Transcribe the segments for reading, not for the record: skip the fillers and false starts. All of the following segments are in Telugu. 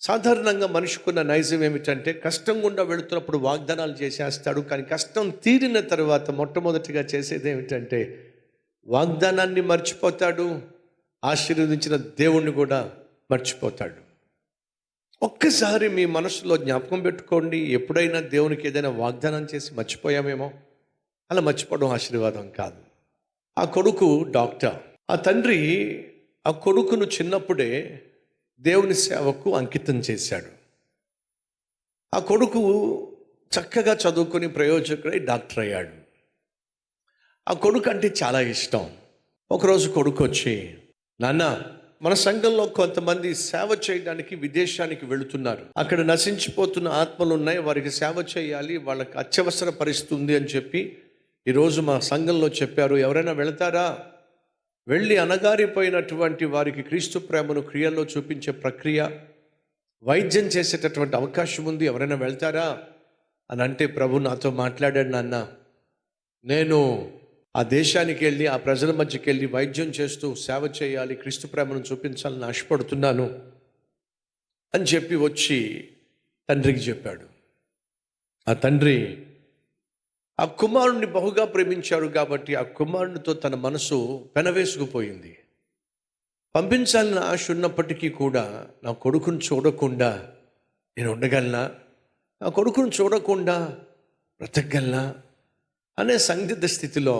సాధారణంగా మనిషికున్న నైజం ఏమిటంటే కష్టం గుండా వెళుతున్నప్పుడు వాగ్దానాలు చేసేస్తాడు. కానీ కష్టం తీరిన తర్వాత మొట్టమొదటిగా చేసేది ఏమిటంటే వాగ్దానాన్ని మర్చిపోతాడు, ఆశీర్వదించిన దేవుణ్ణి కూడా మర్చిపోతాడు. ఒక్కసారి మీ మనసులో జ్ఞాపకం పెట్టుకోండి, ఎప్పుడైనా దేవునికి ఏదైనా వాగ్దానం చేసి మర్చిపోయామేమో. అలా మర్చిపోవడం ఆశీర్వాదం కాదు. ఆ కొడుకు డాక్టర్. ఆ తండ్రి ఆ కొడుకును చిన్నప్పుడే దేవుని సేవకు అంకితం చేశాడు. ఆ కొడుకు చక్కగా చదువుకొని ప్రయోజకుడై డాక్టర్ అయ్యాడు. ఆ కొడుకు అంటే చాలా ఇష్టం. ఒకరోజు కొడుకు వచ్చి, నాన్న, మన సంఘంలో కొంతమంది సేవ చేయడానికి విదేశానికి వెళుతున్నారు. అక్కడ నశించిపోతున్న ఆత్మలు ఉన్నాయి, వారికి సేవ చేయాలి, వాళ్ళకి అత్యవసర పరిస్థితి ఉంది అని చెప్పి ఈరోజు మా సంఘంలో చెప్పారు. ఎవరైనా వెళతారా? వెళ్ళి అనగారిపోయినటువంటి వారికి క్రీస్తు ప్రేమను క్రియల్లో చూపించే ప్రక్రియ, వైద్యం చేసేటటువంటి అవకాశం ఉంది, ఎవరైనా వెళ్తారా అని అంటే, ప్రభు నాతో మాట్లాడాడు, నాన్న, నేను ఆ దేశానికి వెళ్ళి ఆ ప్రజల మధ్యకి వెళ్ళి వైద్యం చేస్తూ సేవ చేయాలి, క్రీస్తు ప్రేమను చూపించాలని ఆశపడుతున్నాను అని చెప్పి వచ్చి తండ్రికి చెప్పాడు. ఆ తండ్రి ఆ కుమారుణ్ణి బహుగా ప్రేమించాడు కాబట్టి ఆ కుమారునితో తన మనసు పెనవేసుకుపోయింది. పంపించాలని ఆశ ఉన్నప్పటికీ కూడా నా కొడుకును చూడకుండా నేను ఉండగలనా, నా కొడుకును చూడకుండా బ్రతకగలనా అనే సందిగ్ధ స్థితిలో,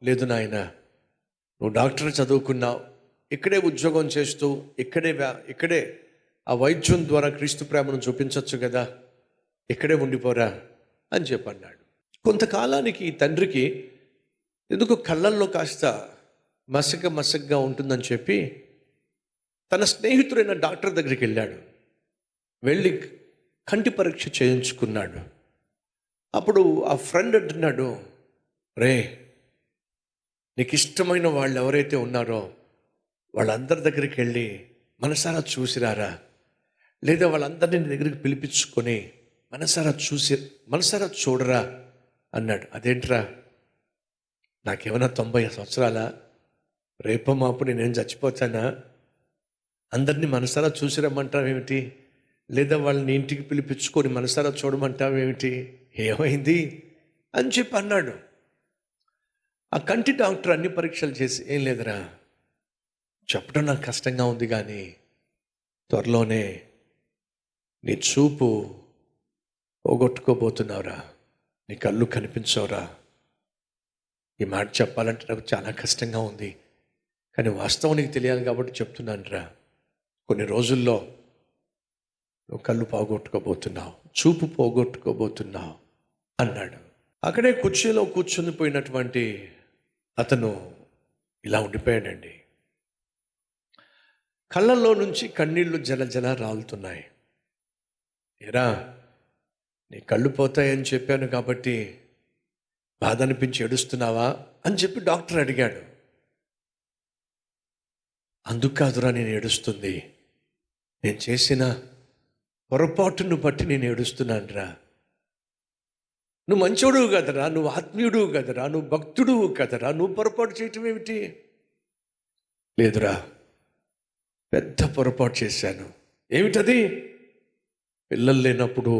లేదు నాయన, నువ్వు డాక్టర్ చదువుకున్నావు, ఇక్కడే ఉద్యోగం చేస్తూ ఇక్కడే ఆ వైద్యం ద్వారా క్రీస్తు ప్రేమను చూపించవచ్చు కదా, ఇక్కడే ఉండిపోరా అని చెప్పన్నాడు. కొంతకాలానికి ఈ తండ్రికి ఎందుకు కళ్ళల్లో కాస్త మసగ్గా ఉంటుందని చెప్పి తన స్నేహితుడైన డాక్టర్ దగ్గరికి వెళ్ళాడు. వెళ్ళి కంటి పరీక్ష చేయించుకున్నాడు. అప్పుడు ఆ ఫ్రెండ్ అంటున్నాడు, రే, నీకు ఇష్టమైన వాళ్ళు ఎవరైతే ఉన్నారో వాళ్ళందరి దగ్గరికి వెళ్ళి మనసారా చూసిరారా, లేదా వాళ్ళందరినీ నీ దగ్గరికి పిలిపించుకొని మనసారా చూడరా అన్నాడు. అదేంట్రా, నాకేమైనా 90 సంవత్సరాలా? రేపో మాపు నేనేం చచ్చిపోతానా? అందరినీ మనసారా చూసి రమ్మంటావేమిటి? లేదా వాళ్ళని ఇంటికి పిలిపించుకొని మనసారా చూడమంటావేమిటి? ఏమైంది అని చెప్పి అన్నాడు. ఆ కంటి డాక్టర్ అన్ని పరీక్షలు చేసి, ఏం లేదురా, చెప్పడం నాకు కష్టంగా ఉంది, కానీ త్వరలోనే నీ చూపు పోగొట్టుకోబోతున్నావురా, నీ కళ్ళు కనిపించవురా. ఈ మాట చెప్పాలంటే నాకు చాలా కష్టంగా ఉంది, కానీ వాస్తవం నీకు తెలియాలి కాబట్టి చెప్తున్నానురా. కొన్ని రోజుల్లో నువ్వు కళ్ళు పోగొట్టుకోబోతున్నావు, చూపు పోగొట్టుకోబోతున్నావు అన్నాడు. అక్కడే కుర్చీలో కూర్చుని పోయినటువంటి అతను ఇలా ఉండిపోయాడండి. కళ్ళల్లో నుంచి కన్నీళ్లు జల రాలుతున్నాయి. ఏరా, నీ కళ్ళు పోతాయని చెప్పాను కాబట్టి బాధ అనిపించి ఏడుస్తున్నావా అని చెప్పి డాక్టర్ అడిగాడు. అందుకు కాదురా నేను ఏడుస్తుంది, నేను చేసిన పొరపాటును బట్టి నేను ఏడుస్తున్నానురా. నువ్వు మంచోడువు కదరా, నువ్వు ఆత్మీయుడువు కదరా, నువ్వు భక్తుడువు కదరా, నువ్వు పొరపాటు చేయటం ఏమిటి? లేదురా, పెద్ద పొరపాటు చేశాను. ఏమిటది? పిల్లలు లేనప్పుడు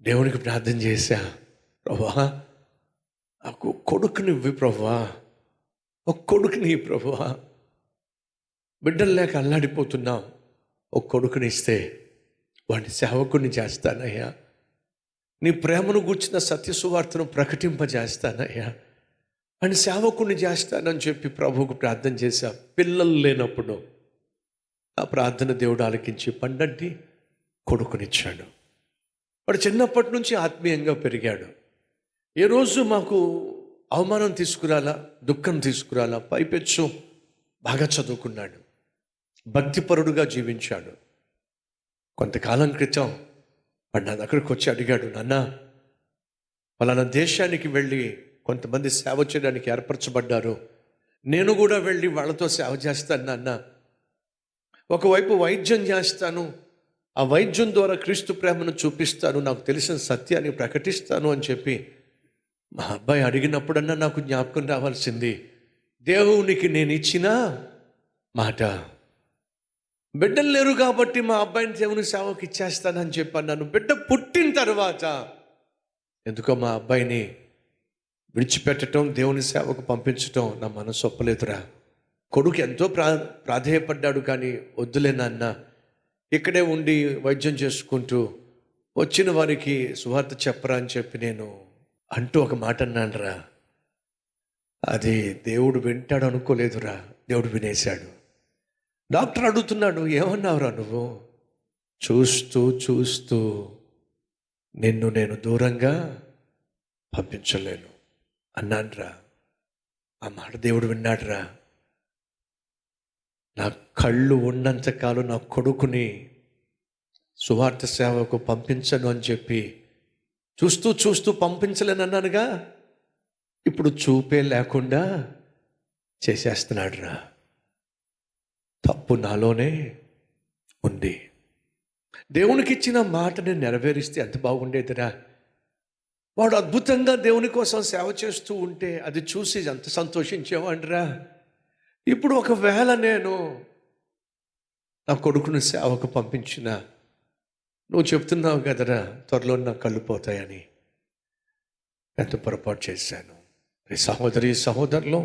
దేవునికి ప్రార్థన చేశా, ప్రభువా నాకు కొడుకునివ్వి ప్రభువా, ఒక కొడుకుని ప్రభువా, బిడ్డలు లేక అల్లాడిపోతున్నాం, ఒక కొడుకుని ఇస్తే వాడిని సేవకుని చేస్తానయ్యా, నీ ప్రేమను గూర్చిన సత్య సువార్తను ప్రకటింపజేస్తానయ్యా, వాడిని సేవకుని చేస్తానని చెప్పి ప్రభువుకు ప్రార్థన చేశా. పిల్లలు లేనప్పుడు ఆ ప్రార్థన దేవుడు ఆలకించి పండంటి కొడుకునిచ్చాడు. వాడు చిన్నప్పటి నుంచి ఆత్మీయంగా పెరిగాడు. ఏ రోజు మాకు అవమానం తీసుకురాలా, దుఃఖం తీసుకురాలా, పైపెచ్చు బాగా చదువుకున్నాడు, భక్తిపరుడుగా జీవించాడు. కొంతకాలం క్రితం వాడు నా దగ్గరకు వచ్చి అడిగాడు, నాన్న, పలానా దేశానికి వెళ్ళి కొంతమంది సేవ చేయడానికి ఏర్పరచబడ్డారు, నేను కూడా వెళ్ళి వాళ్ళతో సేవ చేస్తాను నాన్న. ఒకవైపు వైద్యం చేస్తాను, ఆ వైద్యం ద్వారా క్రీస్తు ప్రేమను చూపిస్తాను, నాకు తెలిసిన సత్యాన్ని ప్రకటిస్తాను అని చెప్పి మా అబ్బాయి అడిగినప్పుడన్నా నాకు జ్ఞాపకం రావాల్సింది, దేవునికి నేను ఇచ్చిన మాట. బిడ్డలు లేరు కాబట్టి మా అబ్బాయిని దేవుని సేవకు ఇచ్చేస్తానని చెప్పాను. నన్ను బిడ్డ పుట్టిన తర్వాత ఎందుకో మా అబ్బాయిని విడిచిపెట్టడం, దేవుని సేవకు పంపించటం నా మనసు ఒప్పలేదురా. కొడుకు ఎంతో ప్రాధేయపడ్డాడు, కానీ వద్దులే నాన్న, ఇక్కడే ఉండి వైద్యం చేసుకుంటూ వచ్చిన వారికి సువార్త చెప్పరా అని చెప్పి నేను అంటూ ఒక మాట అన్నానురా. అది దేవుడు వింటాడు అనుకోలేదురా, దేవుడు వినేశాడు. డాక్టర్ అడుగుతున్నాడు, ఏమన్నావురా నువ్వు? చూస్తూ చూస్తూ నిన్ను నేను దూరంగా పంపించలేను అన్నానురా. ఆ మాట దేవుడు విన్నాడురా. నా కళ్ళు ఉన్నంతకాలం నా కొడుకుని సువార్త సేవకు పంపించను అని చెప్పి చూస్తూ చూస్తూ పంపించలేనన్నానుగా, ఇప్పుడు చూపే లేకుండా చేసేస్తున్నాడురా. తప్పు నాలోనే ఉంది. దేవునికి ఇచ్చిన మాటని నెరవేరిస్తే ఎంత బాగుండేదిరా. వాడు అద్భుతంగా దేవుని కోసం సేవ చేస్తూ ఉంటే అది చూసి ఎంత సంతోషించేవాడిరా. ఇప్పుడు ఒకవేళ నేను నా కొడుకుని సేవకు పంపించిన, నువ్వు చెప్తున్నావు కదరా త్వరలో నా కళ్ళు పోతాయని, ఎంత పొరపాటు చేశాను. సహోదరి సహోదరులు,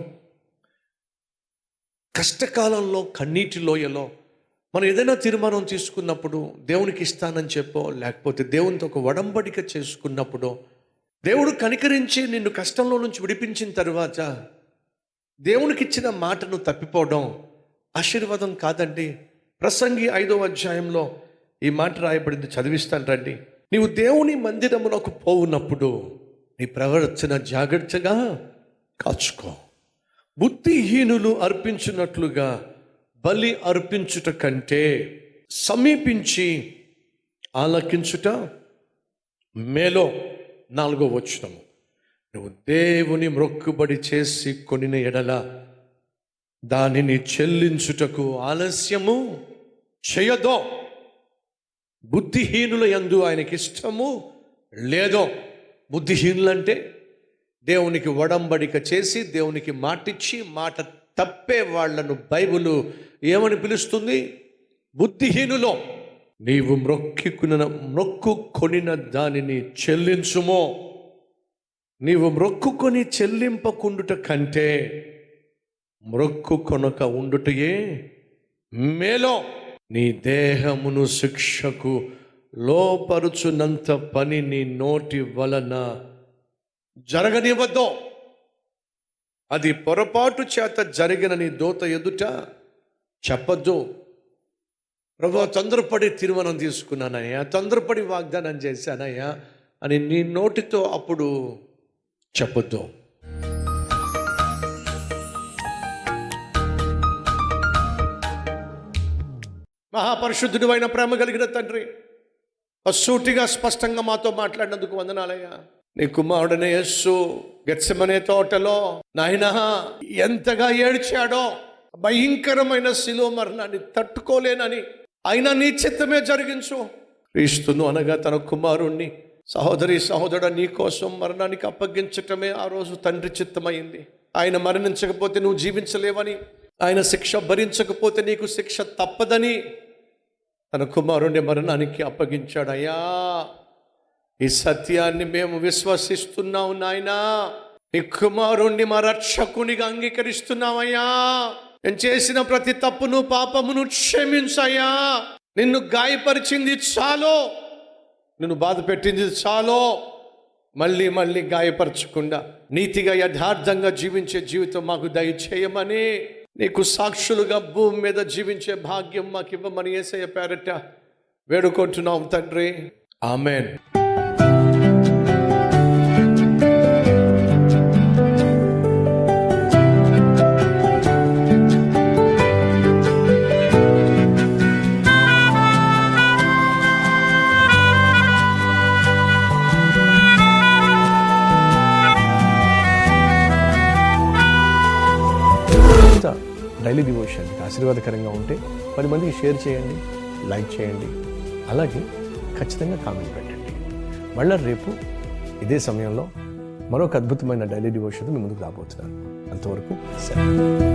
కష్టకాలంలో కన్నీటి లోయలో మనం ఏదైనా తీర్మానం తీసుకున్నప్పుడు, దేవునికి ఇస్తానని చెప్పో లేకపోతే దేవునితో ఒక ఒడంబడిక చేసుకున్నప్పుడు, దేవుడు కనికరించి నిన్ను కష్టంలో నుంచి విడిపించిన తర్వాత దేవునికి ఇచ్చిన మాటను తప్పిపోవడం ఆశీర్వాదం కాదండి. ప్రసంగి 5వ అధ్యాయంలో ఈ మాట రాయబడింది, చదివిస్తాను రండి. నీవు దేవుని మందిరమునకు పోవునప్పుడు నీ ప్రవర్తన జాగ్రత్తగా కాచుకో. బుద్ధిహీనులు అర్పించినట్లుగా బలి అర్పించుట కంటే సమీపించి ఆలకించుట మేలో. 4వ వచనము, నువ్వు దేవుని మొక్కుబడి చేసి కొనిన ఎడల దానిని చెల్లించుటకు ఆలస్యము చేయదో. బుద్ధిహీనుల యందు ఆయనకి ఇష్టము లేదో. బుద్ధిహీనులంటే దేవునికి ఒడంబడిక చేసి దేవునికి మాటిచ్చి మాట తప్పే వాళ్లను బైబిలు ఏమని పిలుస్తుంది? బుద్ధిహీనులో. నీవు మొక్కుకొనిన దానిని చెల్లించుమో. నీవు మొక్కుకొని చెల్లింపకుండుట కంటే మొక్కుకొనక ఉండుటయే మేలో. నీ దేహమును శిక్షకు లోపరుచునంత పని నీ నోటి వలన జరగనివ్వద్దు. అది పొరపాటు చేత జరిగిన నీ దూత ఎదుట చెప్పద్దు. ప్రభు, తొందరపడి తీర్మానం తీసుకున్నానయ్యా, తొందరపడి వాగ్దానం చేశానయ్యా అని నీ నోటితో అప్పుడు చెప్పొద్దు. మహాపరిశుద్ధుడు అయిన ప్రేమ కలిగిన తండ్రి, సూటిగా స్పష్టంగా మాతో మాట్లాడినందుకు వందనాలయ్యా. నీ కుమారుడనే యేసు గెత్సెమనే తోటలో నాయనా ఎంతగా ఏడ్చాడో, భయంకరమైన శిలువ మరణాన్ని తట్టుకోలేనని, అయినా నీ చిత్తమే జరిగించు. క్రీస్తును అనగా తన కుమారుణ్ణి సహోదరి సహోదరుడు నీ కోసం మరణానికి అప్పగించటమే ఆ రోజు తండ్రి చిత్తమైంది. ఆయన మరణించకపోతే నువ్వు జీవించలేవని, ఆయన శిక్ష భరించకపోతే నీకు శిక్ష తప్పదని తన కుమారుణ్ణి మరణానికి అప్పగించాడు. అయ్యా, ఈ సత్యాన్ని మేము విశ్వసిస్తున్నావు నాయనా. నీ కుమారుణ్ణి మా రక్షకునిగా అంగీకరిస్తున్నావయ్యా. నేను చేసిన ప్రతి తప్పును పాపమును క్షమించయ్యా. నిన్ను గాయపరిచింది చాలో, నిన్ను బాధ పెట్టింది చాలో. మళ్ళీ మళ్ళీ గాయపరచకుండా నీతిగా యథార్థంగా జీవించే జీవితం మాకు దయచేయమని, నీకు సాక్షులుగా భూమి మీద జీవించే భాగ్యం మాకు ఇవ్వమని యేసయ్య పేరట వేడుకుంటున్నాం తండ్రి. ఆమెన్. డైలీ డివోషన్ ఆశీర్వాదకరంగా ఉంటే 10 మందికి షేర్ చేయండి, లైక్ చేయండి, అలాగే ఖచ్చితంగా కామెంట్ పెట్టండి. మళ్ళీ రేపు ఇదే సమయంలో మరొక అద్భుతమైన డైలీ డివోషన్తో మీ ముందుకు రాబోతున్నాను. అంతవరకు సెలవు.